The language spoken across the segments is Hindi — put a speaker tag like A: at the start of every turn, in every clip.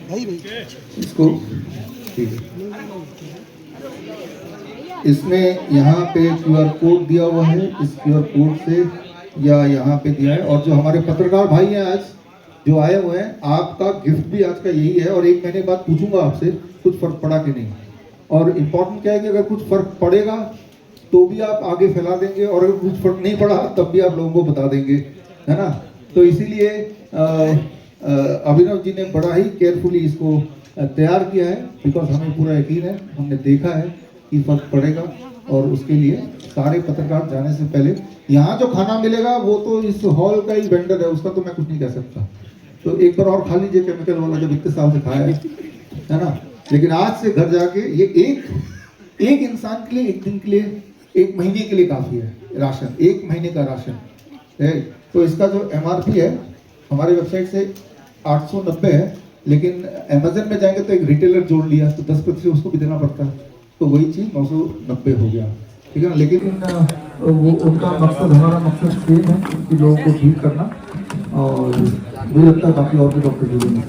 A: इसको ठीक है। इसमें यहाँ पे QR कोड दिया हुआ है, इस QR कोड से या यहाँ पे दिया है। और जो हमारे पत्रकार भाई हैं आज जो आए हुए हैं, आपका गिफ्ट भी आज का यही है। और एक महीने बाद पूछूंगा आपसे कुछ फर्क पड़ा कि नहीं। और इम्पोर्टेंट क्या है कि अगर कुछ फर्क पड़ेगा तो भी आप आगे फैला देंगे, और अगर कुछ फर्क नहीं पड़ा तब भी आप लोगों को बता देंगे, है ना। तो इसीलिए अभिनव जी ने बड़ा ही केयरफुली इसको तैयार किया है, बिकॉज हमें पूरा यकीन है, हमने देखा है कि फर्क पड़ेगा। और उसके लिए सारे पत्रकार जाने से पहले यहाँ जो खाना मिलेगा वो तो इस हॉल का ही वेंडर है, उसका तो मैं कुछ नहीं कह सकता। तो एक बार और खा लीजिए केमिकल वाला, जब इतने साल से खाया है ना। लेकिन आज से घर जाके ये एक इंसान के लिए, एक दिन के लिए, एक महीने के लिए काफी है राशन, एक महीने का राशन है। तो इसका जो MRP है हमारे वेबसाइट से 890 है, लेकिन अमेजन में जाएंगे तो एक रिटेलर जोड़ लिया तो 10% उसको भी देना पड़ता है, तो वही चीज 990 हो गया, ठीक है ना। लेकिन वो उनका मकसद, हमारा मकसद सेम है कि लोगों को ठीक करना। और मुझे लगता है बाकी और भी डॉक्टर जुड़े।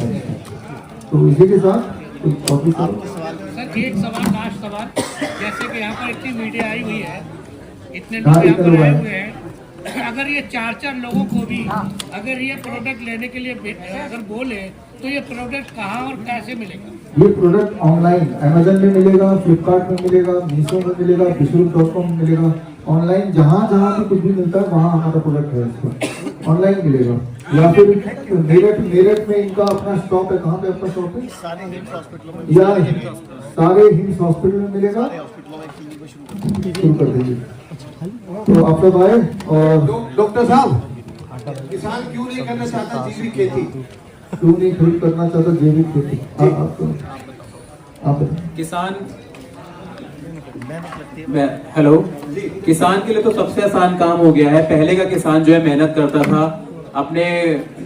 A: तो इसी के साथ
B: सर एक सवाल, लास्ट सवाल, जैसे कि यहाँ पर इतनी मीडिया आई हुई है, इतने लोग यहाँ पर आए हुए हैं, अगर ये 4 लोगों को भी अगर ये प्रोडक्ट लेने के लिए अगर बोले तो ये प्रोडक्ट कहाँ और कैसे मिलेगा?
A: ये प्रोडक्ट ऑनलाइन अमेजन में मिलेगा, फ्लिपकार्ट में मिलेगा, मीशो में मिलेगा, बिशुल.com में मिलेगा। ऑनलाइन जहाँ भी कुछ भी मिलता है वहाँ हमारा प्रोडक्ट है, इसका ऑनलाइन मिलेगा। या फिर मेरठ में इनका अपना स्टॉक है। कहाँ पे अपना शॉप है? सारे हिम्स हॉस्पिटल में मिलेगा। शुरू कर दीजिए। तो आप लोग आए। और
C: डॉक्टर साहब, किसान क्यों नहीं करना चाहता जैविक खेती?
A: क्यों नहीं खरीद करना चाहता जैविक खेती? आप
D: किसान, हेलो, किसान के लिए तो सबसे आसान काम हो गया है। पहले का किसान जो है मेहनत करता था, अपने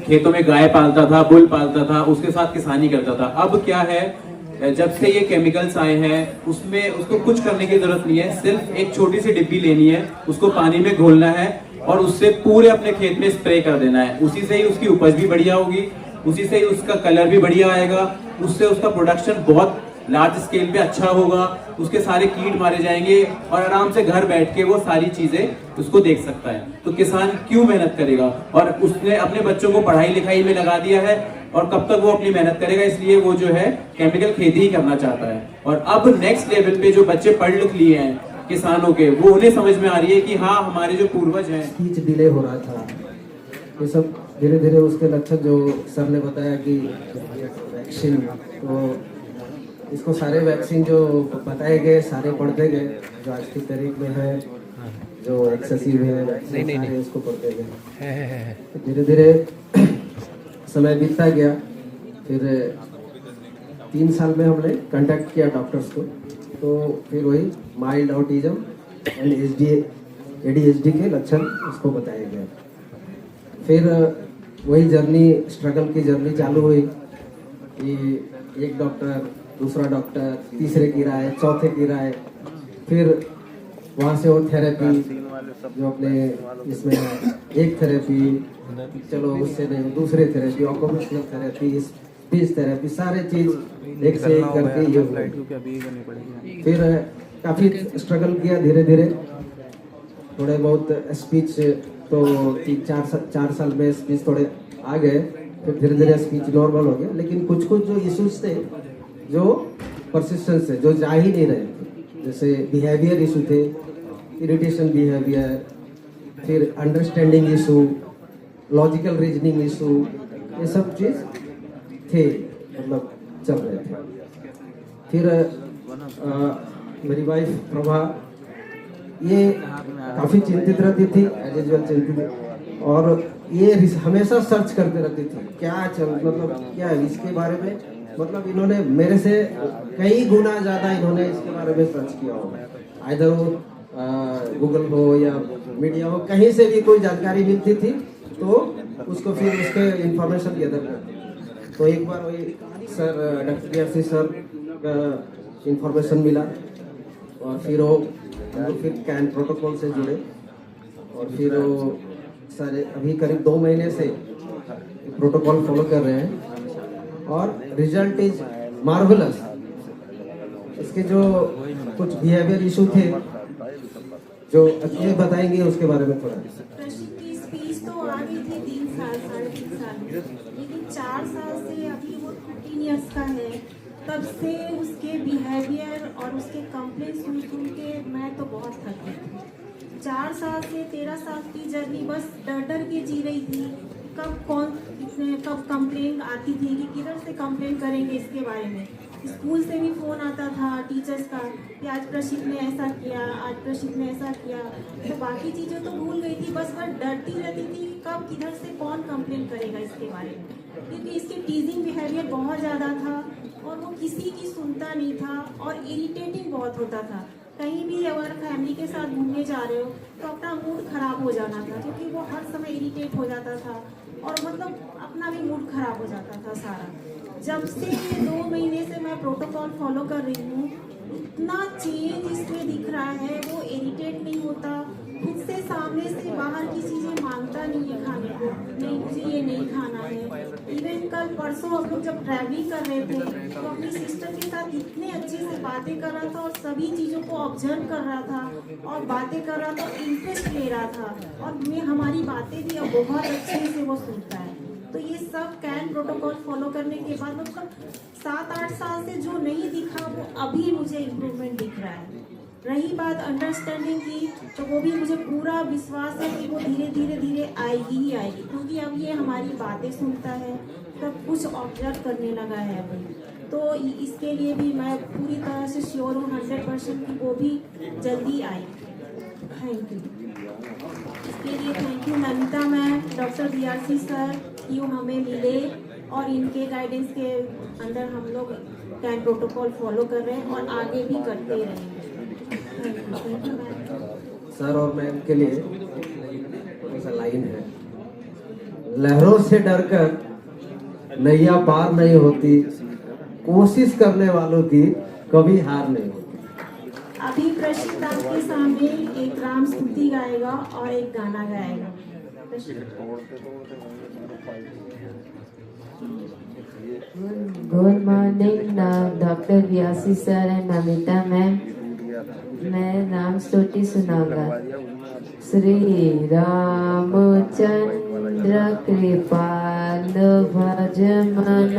D: खेतों में गाय पालता था, बुल पालता था, उसके साथ किसानी करता था। अब क्या है, जब से ये केमिकल्स आए हैं उसमें उसको कुछ करने की जरूरत नहीं है, सिर्फ एक छोटी सी डिब्बी लेनी है, उसको पानी में घोलना है और उससे पूरे अपने खेत में स्प्रे कर देना है। उसी से ही उसकी उपज भी बढ़िया होगी, उसी से ही उसका कलर भी बढ़िया आएगा, उससे उसका प्रोडक्शन बहुत लार्ज स्केल पे अच्छा होगा, उसके सारे कीट मारे जाएंगे और आराम से घर बैठ के वो सारी चीजें उसको देख सकता है। तो किसान क्यों मेहनत करेगा? और उसने अपने बच्चों को पढ़ाई लिखाई में लगा दिया है और कब तक वो अपनी मेहनत करेगा, इसलिए वो जो है केमिकल खेती ही करना चाहता है। और अब नेक्स्ट लेवल पे जो बच्चे पढ़ लिख लिए हैं किसानों के, वो उन्हें समझ में आ रही है कि हाँ हमारे जो पूर्वज हैं।
E: स्पीच डिले हो रहा था, ये सब धीरे धीरे उसके लक्षण जो सर ने बताया कि वैक्सीन, तो इसको सारे वैक्सीन जो बताए गए सारे पढ़ते गए, जो आज की तारीख में है, जो एक्सेसिव है सारे उसको पढ़ते गए। धीरे धीरे समय बीतता गया। फिर 3 साल में हमने कांटेक्ट किया डॉक्टर्स को, तो फिर वही माइल्ड ऑटिज्म एंड ADHD के लक्षण उसको बताए गए। फिर वही जर्नी, स्ट्रगल की जर्नी चालू हुई कि एक डॉक्टर, दूसरा डॉक्टर, तीसरे की राय, चौथे की राय, फिर वहाँ से वो थेरेपी जो अपने इसमें एक थेरेपी, चलो उससे नहीं दूसरे therapy, occupational therapy, speech therapy, सारे चीज एक से एक करके ये हुआ। फिर काफ़ी स्ट्रगल किया धीरे धीरे, थोड़े बहुत स्पीच तो 4 साल में स्पीच थोड़े आ गए, फिर धीरे धीरे स्पीच नॉर्मल हो गया। लेकिन कुछ जो इश्यूज थे जो परसिस्टेंस है, जो जा ही नहीं रहे थे, जैसे बिहेवियर इशू थे, इरिटेशन बिहेवियर, फिर understanding issue, logical reasoning issue, ये सब चीज़ थे, मतलब चल रहे थे। फिर मेरी वाइफ प्रभा ये काफ़ी चिंतित रहती थी, एज यूजुअल चिंतित, और ये हमेशा सर्च करते रहती थी क्या मतलब क्या है इसके बारे में, मतलब इन्होंने मेरे से कई गुना ज़्यादा इन्होंने इसके बारे में सर्च किया होगा, आइदर वो गूगल हो या मीडिया हो, कहीं से भी कोई जानकारी मिलती थी तो उसको फिर उसके इंफॉर्मेशन गैदर करते। तो एक बार वही सर डॉक्टर यासी सर का इंफॉर्मेशन मिला और फिर वो फिर कैन प्रोटोकॉल से जुड़े और फिर वो सारे अभी करीब 2 महीने से प्रोटोकॉल फॉलो कर रहे हैं और रिजल्ट इज मार्वलस। इसके जो कुछ बिहेवियर इशू थे जो अच्छे बताएंगे उसके बारे में थोड़ा।
F: प्रशिक्षण की स्पीच तो आ गई थी 3 साल 3.5 साल में, लेकिन 4 साल से अभी वो 13 ईयर्स का है, तब से उसके बिहेवियर और उसके कंप्लेंट सुन सुन के मैं तो बहुत थक गई थी। 4 साल से 13 साल की जर्नी बस डर डर के जी रही थी। कब कंप्लेंट आती थी कि किधर से कंप्लेंट करेंगे इसके बारे में। स्कूल से भी फ़ोन आता था टीचर्स का कि आज प्रशिक्षण ने ऐसा किया, आज प्रशिक्षण ने ऐसा किया। तो बाकी चीज़ें तो भूल गई थी, बस मैं डरती रहती थी कि कब किधर से कौन कंप्लेंट करेगा इसके बारे में, क्योंकि इसकी टीजिंग बिहेवियर बहुत ज़्यादा था और वो किसी की सुनता नहीं था और इरिटेटिंग बहुत होता था। कहीं भी अगर फैमिली के साथ घूमने जा रहे हो तो अपना मूड ख़राब हो जाना था, क्योंकि वो हर समय इरिटेट हो जाता था और मतलब अपना भी मूड ख़राब हो जाता था सारा। जब से ये 2 महीने से मैं प्रोटोकॉल फॉलो कर रही हूँ, इतना चेंज इसमें दिख रहा है। वो इरिटेट नहीं होता, खुद से सामने से बाहर की चीज़ें मांगता नहीं है खाने को, नहीं मुझे ये नहीं खाना है। इवन कल परसों हम लोग जब ट्रैवलिंग कर रहे थे तो अपनी सिस्टर के साथ इतने अच्छे से बातें कर रहा था और सभी चीज़ों को ऑब्जर्व कर रहा था और बातें कर रहा था, इंटरेस्ट ले रहा था और मैं हमारी बातें भी अब बहुत अच्छे से वो सुनता है। तो ये सब कैन प्रोटोकॉल फॉलो करने के बाद मतलब 7-8 साल से जो नहीं दिखा वो अभी मुझे इम्प्रूवमेंट दिख रहा है। रही बात अंडरस्टैंडिंग की, तो वो भी मुझे पूरा विश्वास है कि वो धीरे धीरे आएगी ही आएगी, क्योंकि अब ये हमारी बातें सुनता है, सब कुछ ऑब्जर्व करने लगा है अभी। तो इसके लिए भी मैं पूरी तरह से श्योर हूँ 100% कि वो भी जल्दी आएगी। Thank you. इसके लिए thank you Namita ma'am, doctor BRC sir कि वो हमें मिले और इनके गाइडेंस के अंदर हम लोग कैन प्रोटोकॉल फॉलो कर रहे हैं और आगे भी करते ही रहेंगे। Thank you ma'am.
E: सर और मैम के लिए कौन सा लाइन है? लहरों से डरकर नैया पार नहीं होती, कोशिश करने वालों की कभी हार नहीं होती।
F: अभी प्रशिक्षण आपके सामने एक राम स्तुति गाएगा और एक गाना गाएगा।
G: Good morning doctor Vyasi sir and Namita ma'am. मैं राम स्तुति सुनाऊंगा। श्री रामचंद्र कृपाल भज मन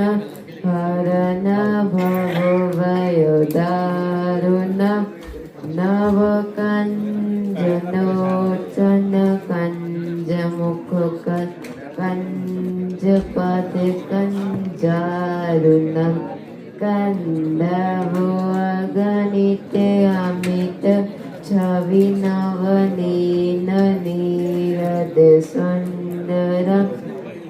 G: हरण भव भयो दारुण नव कंज लोचन कंज मुख कंज पद कंजारुणम कंदभो अगणित अमित छवि नवनीन नीरद सुंदरम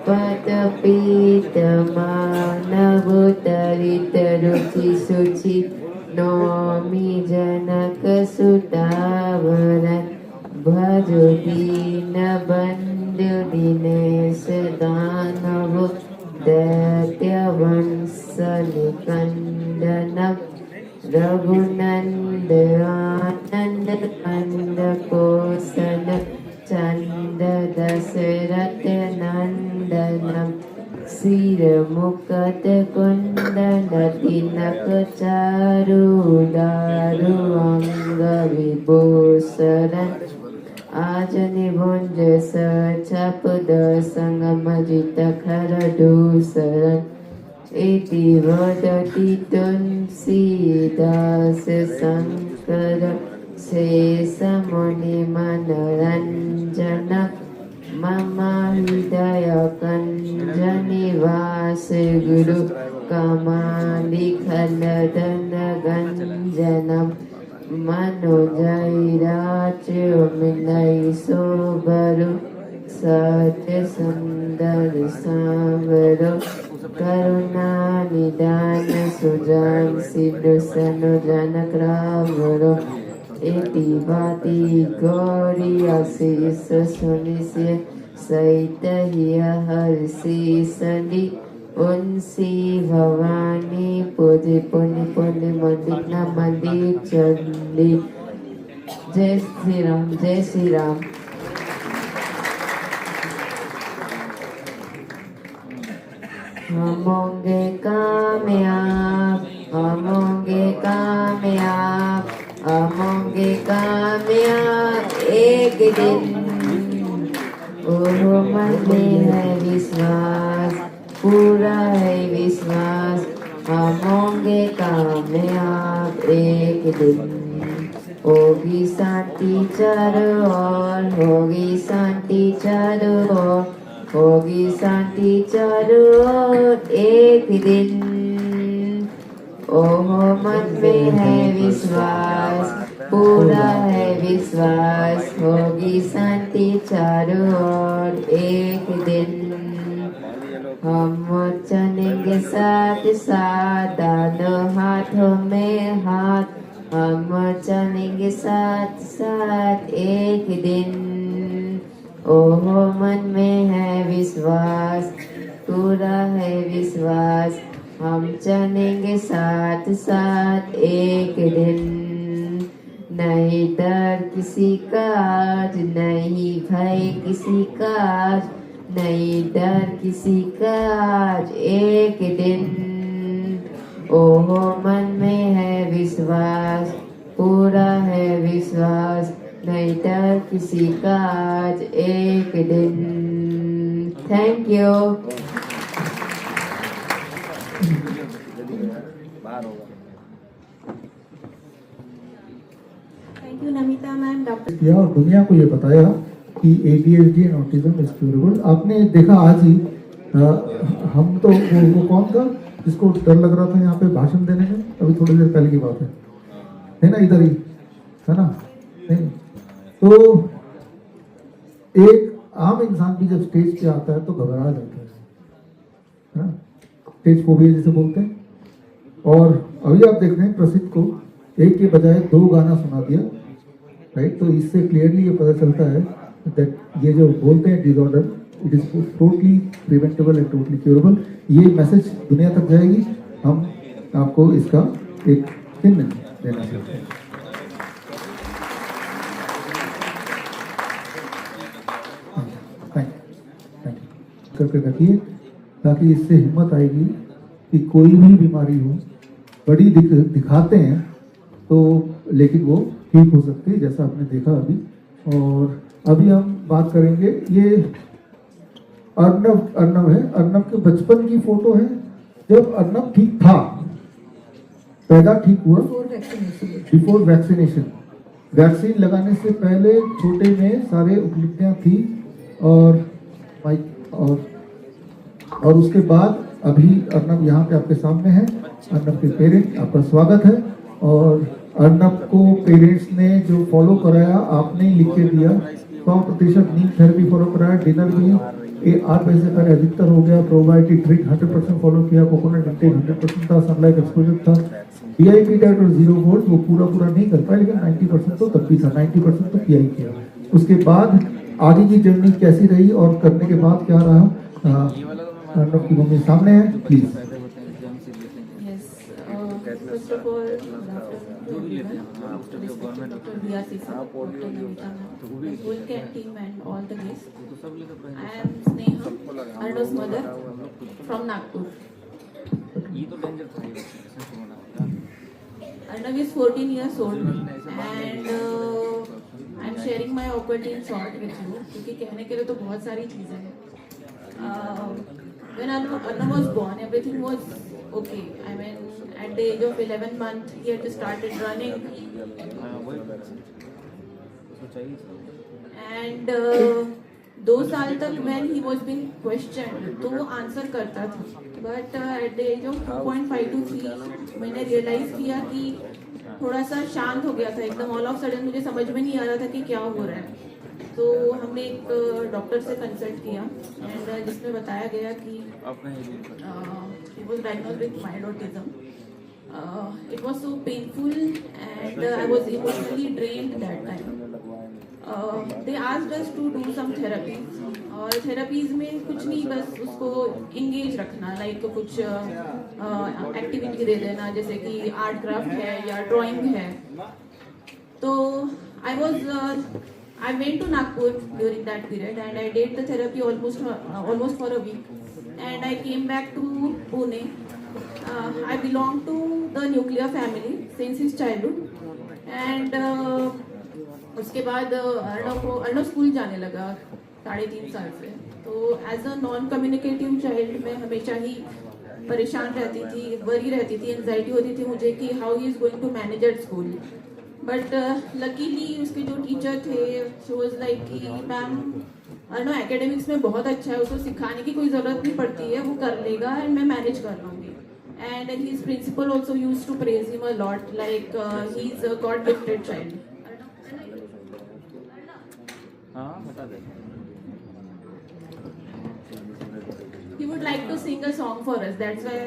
G: पतपीत मानव तरित रुचि सुचि नौमि जनक सुतावरन भजो दीन बंधु दिनेश दानव दैत्य वंश निकंदनम रघुनंद आनंद कंद कोसल चंद दशरथ नंदनम सिर मुकट कुंडल तिलक चारु दारु अंग विभूषण आज निभुंज सचप दसंगम जित खर दूसरन इति वदति तुलसीदास शंकर शेष मुनि मनरंजन मम हृदय कंज निवास गुरु कमालि खलदन गंजनम मनोजैराच मिलय शोभरु सत्य सुंदर सांवरो करुणा निदान सुजान सिंधु सनु जनक रावरो इति भाति गौरी आशीष सुनिश्य सहित हिय हर्षि सनि उनसी भवानी पूजी पुण्य पुण्य मंदिर न मंदिर चंडी। जय श्री राम, जय श्री राम। हम होंगे कामयाब, हम होंगे कामयाब, हम होंगे कामयाब एक दिन। ओहो मन में है विश्वास, पूरा है विश्वास, हम होंगे कामयाब एक दिन। होगी शांति चारों ओर, होगी शांति चारों ओर, होगी शांति चारों ओर एक दिन। ओहो मन में है विश्वास, पूरा है विश्वास, होगी शांति चारों ओर एक दिन। हम चलेंगे साथ साथ, दोनों हाथों में हाथ, हम चलेंगे साथ साथ एक दिन। ओहो मन में है विश्वास, पूरा है विश्वास, हम चलेंगे साथ साथ एक दिन। नहीं डर किसी का आज, नहीं भय किसी का आज, नहीं डर किसी का आज एक दिन। ओहो मन में है विश्वास, पूरा है विश्वास, नहीं डर किसी का आज एक दिन। Thank you.
F: Thank you Namita ma'am, doctor
A: किया और दुनिया को ये बताया कि ADHD and autism is curable. आपने देखा आज ही हम तो वो कौन था जिसको डर लग रहा था यहाँ पे भाषण देने में, अभी थोड़ी देर पहले की बात है ना, इधर ही है ना। नहीं तो एक आम इंसान भी जब स्टेज पे आता है तो घबरा जाता है ना, स्टेज फोबिया जिसे बोलते हैं। और अभी आप देखते हैं प्रसिद्ध को एक के बजाय 2 गाना सुना दिया, राइट। तो इससे क्लियरली ये पता चलता है दैट ये जो बोलते हैं disorder, it is totally preventable and totally curable. ये मैसेज दुनिया तक जाएगी, हम आपको इसका एक चिन्ह देना चाहते हैं। थैंक यू करके रखिए, ताकि इससे हिम्मत आएगी कि कोई भी बीमारी हो, बड़ी दिखाते हैं तो लेकिन वो ठीक हो सकती है, जैसा आपने देखा अभी। और अभी हम बात करेंगे, ये अर्नव है। अर्नव के बचपन की फोटो है जब अर्नव ठीक था, पैदा ठीक हुआ, बिफोर वैक्सीनेशन। वैक्सीन लगाने से पहले छोटे में सारे उपलब्धियां थी और उसके बाद अभी अर्नव यहाँ पे आपके सामने है। अर्नव के पेरेंट, आपका स्वागत है। और अर्नव को पेरेंट्स ने जो फॉलो कराया आपने लिख के दिया, 100% नीम थेरेपी फॉलो कराया, डिनर भी 8 बजे से पहले अधिकतर हो गया, प्रोबायोटिक ड्रिंक 100% फॉलो किया, कोकोनट इंटेक 100% था, सनलाइट एक्सपोजर था, PIP डाइट और 0 वोल्ट वो पूरा नहीं कर पाए, लेकिन 90% तो तब भी था, 90% तो PI किया। उसके बाद आगे की जर्नी कैसी रही और करने के बाद क्या रहा, अर्नव की मम्मी सामने है, please.
F: First of all, Dr. VRC sir, Dr. Namita ma'am, whole care team and all the guests. I am Sneha, Arnav's mother from Nagpur. Arnav is 14 years old and I am sharing my awkward in short with you, क्योंकि कहने के लिए तो बहुत सारी चीजें हैं। When Arnav was born, everything was okay. I mean, at the age of 11 months, he had started running. And 2 साल तक when he was being questioned, तो वो आंसर करता था. But at the age of 2.5 to 3, मैंने रियलाइज किया कि थोड़ा सा शांत हो गया था एकदम। ऑल ऑफ सडन मुझे समझ में नहीं आ रहा था कि क्या हो रहा है। तो हमने एक डॉक्टर से कंसल्ट किया एंड जिसमें बताया गया कि he was diagnosed with mild autism. It was so painful and I was emotionally drained that time. They asked us to do some therapies और थेरेपीज में कुछ नहीं, बस उसको इंगेज रखना, लाइक कुछ एक्टिविटी दे देना, जैसे कि आर्ट क्राफ्ट है या ड्राइंग है। तो I went to Nagpur during that period and I did the therapy almost for a week. and I came back to Pune. I belong to the nuclear family since his childhood, and उसके बाद अर्णव स्कूल जाने लगा 3.5 साल से। तो as a non communicative child मैं हमेशा ही परेशान रहती थी, वरी रहती थी, एंजाइटी होती थी मुझे कि how he is going to manage at school. But luckily उसके जो टीचर थे शी वाज लाइक कि मैम अर्णव एकेडमिक्स में बहुत अच्छा है, उसको सिखाने की कोई ज़रूरत नहीं पड़ती है, वो कर लेगा एंड मैं मैनेज कर लूँगी। And his principal also use to praise him a lot, like he is a god gifted child. He would like to sing a song for us. That's why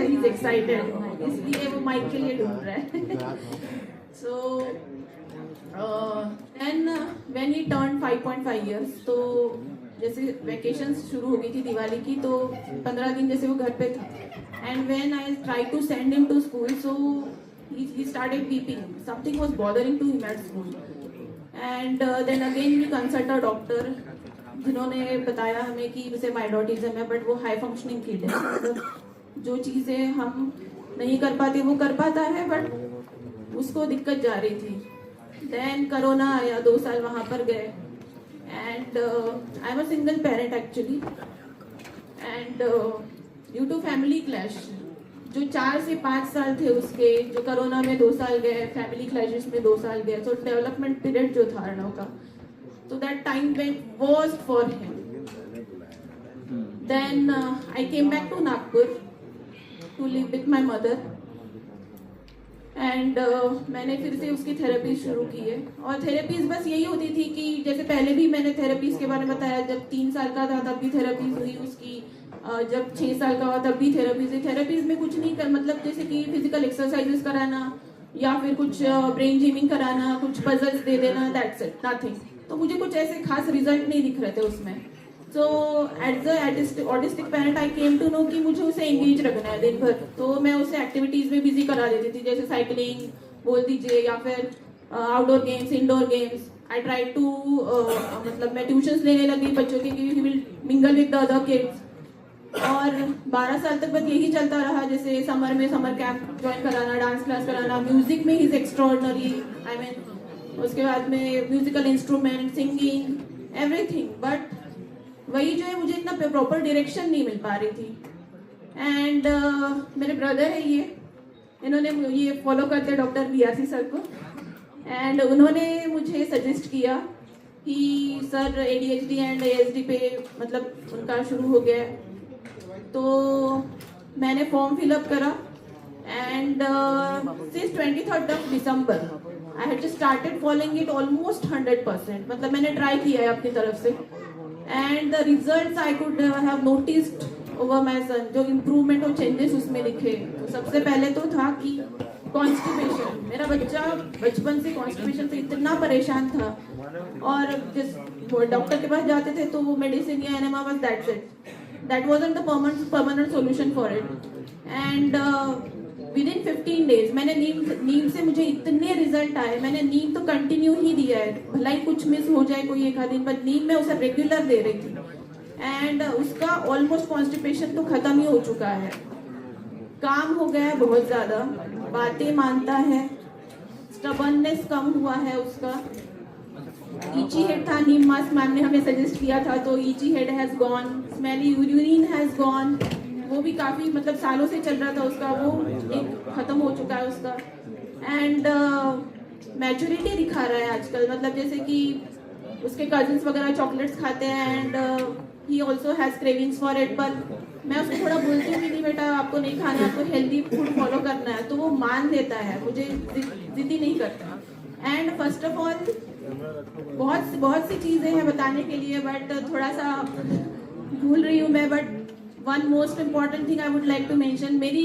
F: he's excited. इसलिए वो माइक के लिए ढूंढ रहा है। So then when he turned 5.5 years, तो जैसे वेकेशंस शुरू हो गई थी दिवाली की, तो 15 दिन जैसे वो घर पे था। And when I tried to send him to school, so he started weeping. Something was bothering to him at school. And then again we consult a doctor, जिन्होंने बताया हमें कि उसे माइडोटिज्म है, बट वो हाई फंक्शनिंग किड है, मतलब जो चीज़ें हम नहीं कर पाते वो कर पाता है, बट उसको दिक्कत जा रही थी। देन कोरोना आया, 2 साल वहाँ पर गए, and I am a single parent actually, and due to family clash जो 4 से 5 साल थे उसके, जो कोरोना में 2 साल गए, फैमिली क्लैशेस में 2 साल गए, तो डेवलपमेंट पीरियड जो था अर्णव का, so that time went worst for him. Then I came back to Nagpur to live with my mother, and मैंने फिर से उसकी थेरेपी शुरू की है। और थेरेपीज बस यही होती थी कि जैसे पहले भी मैंने थेरेपीज के बारे में बताया, जब 3 साल का था तब भी थेरेपीज हुई उसकी, जब 6 साल का हुआ तब भी थेरेपीज हुई। थेरेपीज में कुछ नहीं कर, मतलब जैसे कि फिजिकल एक्सरसाइजेस कराना या फिर कुछ ब्रेन जिमिंग कराना, कुछ पजल्स दे देना, दैट्स इट, नथिंग। तो मुझे कुछ ऐसे खास रिजल्ट नहीं दिख रहे थे उसमें। So as the autistic parent I came to know कि मुझे उसे एंगेज रखना है दिन भर, तो मैं उसे एक्टिविटीज में बिजी करा देती थी, जैसे साइकिलिंग बोल दीजिए या फिर outdoor games, indoor games. I try to मतलब मैं ट्यूशंस लेने लगी बच्चों की, he will mingle with the other kids. और 12 साल तक बस यही चलता रहा, जैसे समर में समर कैंप ज्वाइन कराना, डांस क्लास कराना, म्यूजिक में he is extraordinary, I mean उसके बाद में musical instrument, singing, everything. But वही जो है मुझे इतना प्रॉपर डायरेक्शन नहीं मिल पा रही थी। एंड मेरे ब्रदर है ये, इन्होंने ये फॉलो करते हैं डॉक्टर बीआरसी सर को, एंड उन्होंने मुझे सजेस्ट किया कि सर ADHD एंड ASD पे मतलब उनका शुरू हो गया है। तो मैंने फॉर्म फिलअप करा, and since 23rd of December I had just started following it almost 100%, मतलब मैंने ट्राई किया है अपनी तरफ से, and the results I could have noticed over my son, जो इम्प्रूवमेंट और चेंजेस उसमें दिखे। तो सबसे पहले तो था कि कॉन्स्टिपेशन, मेरा बच्चा बचपन से कॉन्स्टिपेशन से इतना परेशान था, और जिस डॉक्टर के पास जाते थे तो वो मेडिसिन या एनेमा, बस that's it, that wasn't the permanent solution for it. And within 15 days मैंने नीम से मुझे इतने रिजल्ट आए। मैंने नीम तो कंटिन्यू ही दिया है, भला ही कुछ मिस हो जाए कोई एक आध दिन, बट नीम मैं उसे रेगुलर दे रही थी, एंड उसका ऑलमोस्ट कॉन्स्टिपेशन तो खत्म ही हो चुका है। काम हो गया है बहुत ज्यादा, बातें मानता है, स्टबर्ननेस कम हुआ है उसका। ईची हेड था, नीम मास्क मैम ने हमें सजेस्ट किया था, तो ईची head has gone, smelly urine has gone, वो भी काफी मतलब सालों से चल रहा था उसका, वो एक खत्म हो चुका है उसका। एंड मैच्योरिटी दिखा रहा है आजकल, मतलब जैसे कि उसके कजिन्स वगैरह चॉकलेट्स खाते हैं, and he also has cravings for it, पर मैं उसको थोड़ा बोलती हूँ कि नहीं बेटा आपको नहीं खाना है, आपको हेल्दी फूड फॉलो करना है, तो वो मान देता है, मुझे जिद्दी नहीं करता। एंड फर्स्ट ऑफ ऑल बहुत सी चीजें हैं बताने के लिए, बट थोड़ा सा भूल रही हूँ मैं, but one most important thing I would like to mention, मेरी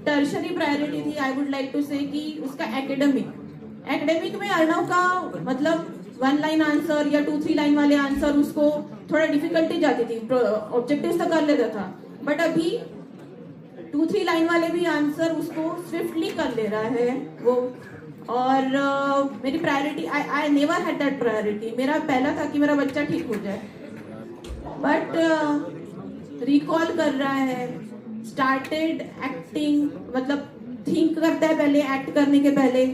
F: टर्शरी प्रायोरिटी थी, आई वुड लाइक टू से कि उसका एकेडमिक में अर्णव का मतलब 1 लाइन आंसर या 2-3 लाइन वाले आंसर उसको थोड़ा डिफिकल्टी जाती थी, ऑब्जेक्टिव्स तो कर लेता था, बट अभी 2-3 लाइन वाले भी आंसर उसको स्विफ्टली कर ले रहा है वो। और मेरी priority, I never had that priority, मेरा पहला था कि मेरा बच्चा ठीक हो जाए, बट रिकॉल कर रहा है, स्टार्टेड एक्टिंग, मतलब थिंक करता है पहले एक्ट करने के पहले,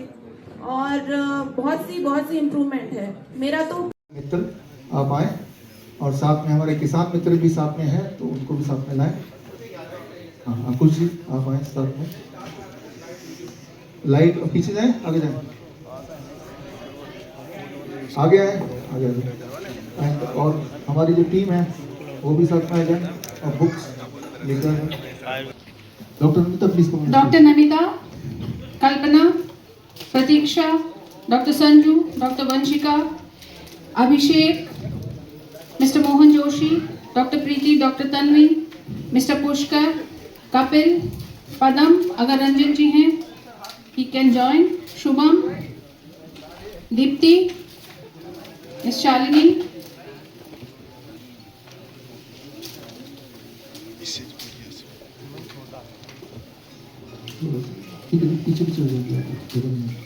F: और बहुत सी इम्प्रूवमेंट है मेरा तो।
A: मित्र आप आए और साथ में हमारे किसान मित्र भी साथ में हैं, तो उनको भी साथ में लाएं। हाँ अंकुश जी आप आए साथ में। लाइट पीछे जाए, आगे जाए, आगे आए, आगे आगे। और हमारी जो टीम है वो भी साथ में आ जाए और बुक्स लेकर। Doctor Namita please.
H: Doctor Namita, Kalpana, Pratiksha, doctor Sanju, doctor Vanshika, Abhishek, mister Mohan Joshi, doctor Preeti, doctor Tanvi, mister Pushkar, Kapil, Padam, अगर रंजन जी हैं he can join, Shubham, Deepti, miss Shalini,
A: पीछे पीछे हो जाएंगे।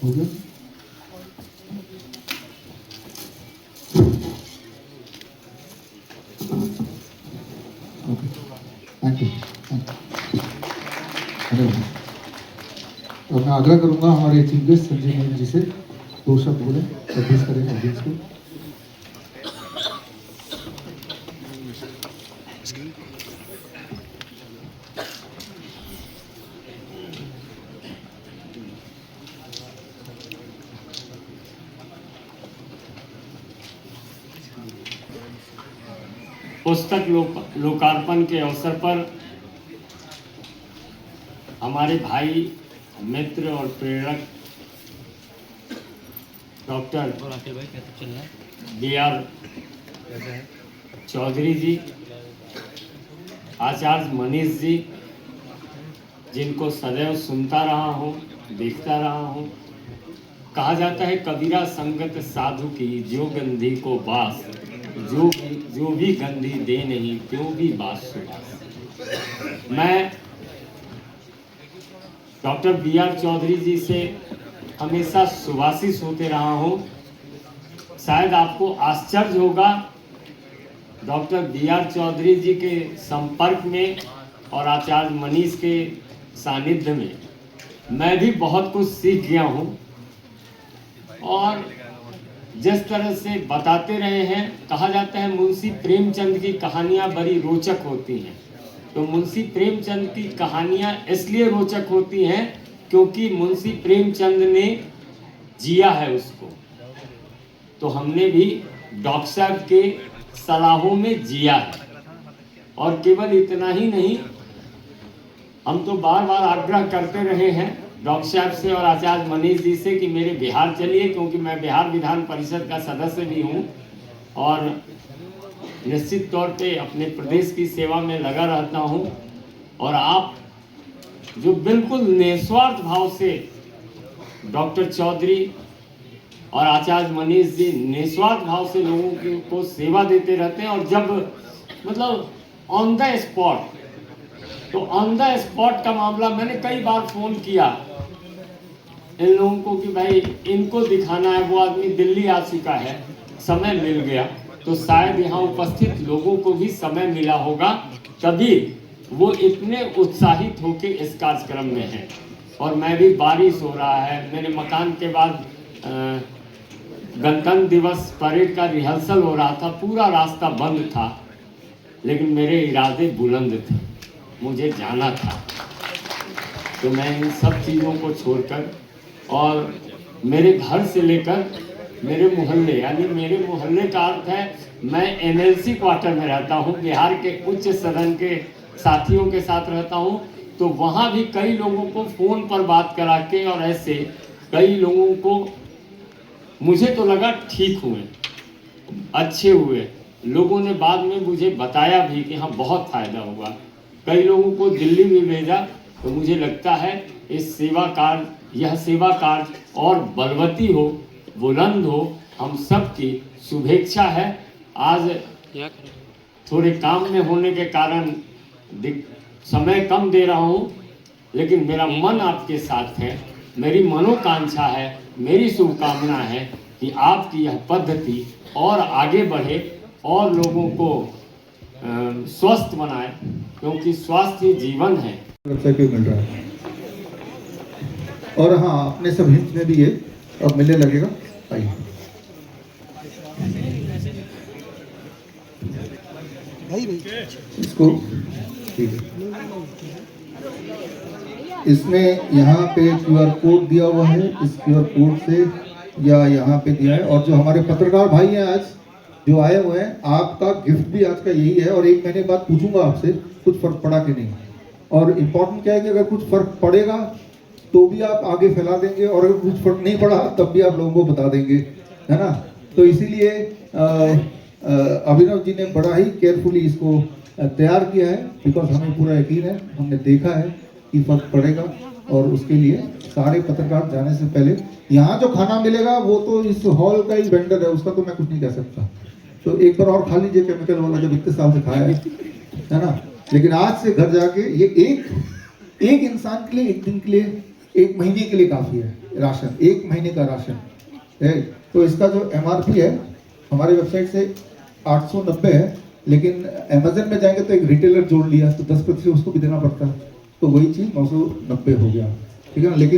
A: हो गया? Okay, thank you. और मैं आग्रह करूंगा हमारे चीफ गेस्ट संजय मोहन जी से 2 शब्द बोले, एड्रेस करें ऑडियंस को।
I: पुस्तक लोकार्पण के अवसर पर हमारे भाई मित्र और प्रेरक डॉक्टर BR चौधरी जी, आचार्य मनीष जी, जिनको सदैव सुनता रहा हूँ, देखता रहा हूँ। कहा जाता है कबीरा संगत साधु की जो गंधी को बास, जो भी गंधी दे नहीं क्यों भी बात सुबास। मैं डॉक्टर BR चौधरी जी से हमेशा सुभाषित होते रहा हूँ। शायद आपको आश्चर्य होगा, डॉक्टर BR चौधरी जी के संपर्क में और आचार्य मनीष के सानिध्य में मैं भी बहुत कुछ सीख गया हूँ। और जिस तरह से बताते रहे हैं, कहा जाता है मुंशी प्रेमचंद की कहानियाँ बड़ी रोचक होती हैं। तो मुंशी प्रेमचंद की कहानियाँ इसलिए रोचक होती हैं क्योंकि मुंशी प्रेमचंद ने जिया है उसको। तो हमने भी डॉक्टर साहब के सलाहों में जिया है। और केवल इतना ही नहीं, हम तो बार बार आग्रह करते रहे हैं डॉक्टर साहब से और आचार्य मनीष जी से कि मेरे बिहार चलिए, क्योंकि मैं बिहार विधान परिषद का सदस्य भी हूँ और निश्चित तौर पे अपने प्रदेश की सेवा में लगा रहता हूँ। और आप जो बिल्कुल निस्वार्थ भाव से डॉक्टर चौधरी और आचार्य मनीष जी निस्वार्थ भाव से लोगों को सेवा देते रहते हैं। और जब मतलब ऑन द स्पॉट, तो ऑन द स्पॉट का मामला मैंने कई बार फ़ोन किया इन लोगों को कि भाई इनको दिखाना है, वो आदमी दिल्ली आ चुका है, समय मिल गया। तो शायद यहाँ उपस्थित लोगों को भी समय मिला होगा, तभी वो इतने उत्साहित होकर इस कार्यक्रम में हैं। और मैं भी, बारिश हो रहा है, मेरे मकान के बाद गणतंत्र दिवस परेड का रिहर्सल हो रहा था, पूरा रास्ता बंद था, लेकिन मेरे इरादे बुलंद थे, मुझे जाना था। तो मैं इन सब चीज़ों को छोड़कर, और मेरे घर से लेकर मेरे मोहल्ले, यानी मेरे मोहल्ले का अर्थ है मैं NLC क्वार्टर में रहता हूँ, बिहार के उच्च सदन के साथियों के साथ रहता हूँ। तो वहाँ भी कई लोगों को फ़ोन पर बात करा के, और ऐसे कई लोगों को, मुझे तो लगा ठीक हुए, अच्छे हुए। लोगों ने बाद में मुझे बताया भी कि हाँ बहुत फ़ायदा हुआ। कई लोगों को दिल्ली भी भेजा। तो मुझे लगता है इस सेवा कार्य, यह सेवा कार्य और बलवती हो, बुलंद हो, हम सब की शुभेच्छा है। आज थोड़े काम में होने के कारण समय कम दे रहा हूँ, लेकिन मेरा मन आपके साथ है। मेरी मनोकांक्षा है, मेरी शुभकामना है कि आपकी यह पद्धति और आगे बढ़े और लोगों को स्वस्थ बनाए, क्योंकि स्वास्थ्य ही जीवन है।
A: क्यों मिल रहा है। और हाँ, अपने सब हिंस में भी ये अब मिलने लगेगा। आइए इसको, ठीक है, इसमें यहाँ पे QR कोड दिया हुआ है। इस QR कोड से या यहाँ पे दिया है। और जो हमारे पत्रकार भाई हैं आज जो आए हुए हैं, आपका गिफ्ट भी आज का यही है। और 1 महीने बाद पूछूंगा आपसे कुछ फर्क पड़ा कि नहीं। और इम्पोर्टेंट क्या है कि अगर कुछ फर्क पड़ेगा तो भी आप आगे फैला देंगे, और अगर कुछ फर्क नहीं पड़ा तब भी आप लोगों को बता देंगे, है ना। तो इसीलिए अभिनव जी ने बड़ा ही केयरफुली इसको तैयार किया है, बिकॉज हमें पूरा यकीन है, हमने देखा है कि फर्क पड़ेगा। और उसके लिए सारे पत्रकार जाने से पहले यहाँ जो खाना मिलेगा वो तो इस हॉल का ही वेंडर है, उसका तो मैं कुछ नहीं कह सकता। तो एक बार और खा लीजिए केमिकल वाला, जब इतने साल से खाया है ना। लेकिन आज से घर जाके ये एक इंसान के लिए, एक दिन के लिए, 1 महीने के लिए काफ़ी है राशन। 1 महीने का राशन है। तो इसका जो MRP है हमारे वेबसाइट से 890 है, लेकिन अमेजन में जाएंगे तो एक रिटेलर जोड़ लिया तो 10% उसको भी देना पड़ता है, तो वही चीज़ 990 हो गया, ठीक है ना। लेकिन